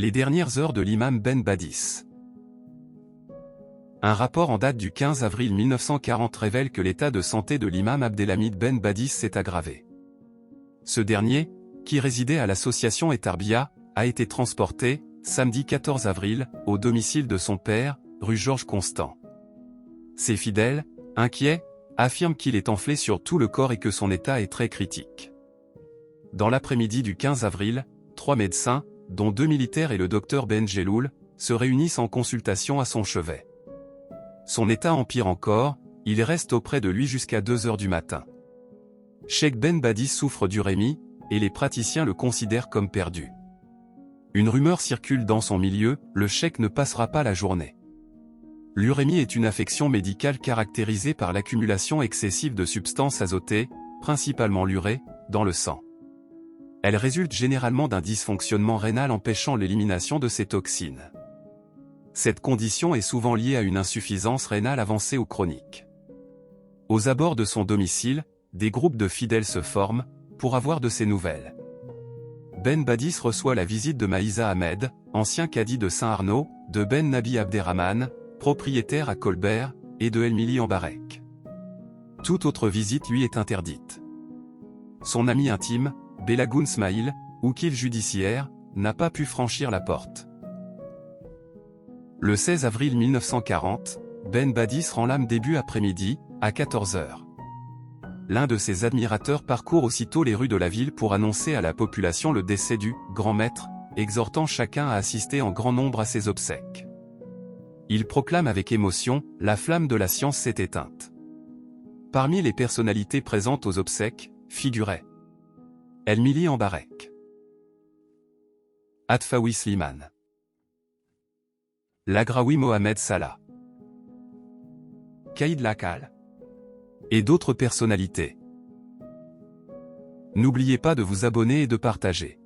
Les dernières heures de l'imam Ben Badis. Un rapport en date du 15 avril 1940 révèle que l'état de santé de l'imam Abdelhamid Ben Badis s'est aggravé. Ce dernier, qui résidait à l'association Etarbia, a été transporté, samedi 14 avril, au domicile de son père, rue Georges Constant. Ses fidèles, inquiets, affirment qu'il est enflé sur tout le corps et que son état est très critique. Dans l'après-midi du 15 avril, 3 médecins, dont 2 militaires et le docteur Ben Jeloul, se réunissent en consultation à son chevet. Son état empire encore, il reste auprès de lui jusqu'à 2 heures du matin. Cheikh Ben Badis souffre d'urémie, et les praticiens le considèrent comme perdu. Une rumeur circule dans son milieu, le cheikh ne passera pas la journée. L'urémie est une affection médicale caractérisée par l'accumulation excessive de substances azotées, principalement l'urée, dans le sang. Elle résulte généralement d'un dysfonctionnement rénal empêchant l'élimination de ces toxines. Cette condition est souvent liée à une insuffisance rénale avancée ou chronique. Aux abords de son domicile, des groupes de fidèles se forment, pour avoir de ses nouvelles. Ben Badis reçoit la visite de Maïsa Ahmed, ancien cadi de Saint-Arnaud, de Ben Nabi Abderrahman, propriétaire à Colbert, et de Elmili Mbarek. Toute autre visite lui est interdite. Son ami intime, Belagoun Smaïl, oukil judiciaire, n'a pas pu franchir la porte. Le 16 avril 1940, Ben Badis rend l'âme début après-midi, à 14 h. L'un de ses admirateurs parcourt aussitôt les rues de la ville pour annoncer à la population le décès du « grand maître », exhortant chacun à assister en grand nombre à ses obsèques. Il proclame avec émotion « La flamme de la science s'est éteinte ». Parmi les personnalités présentes aux obsèques, figurait Elmili Mbarek, Atfaoui Slimane, Lagraoui Mohamed Salah, Kaïd Lakal, et d'autres personnalités. N'oubliez pas de vous abonner et de partager.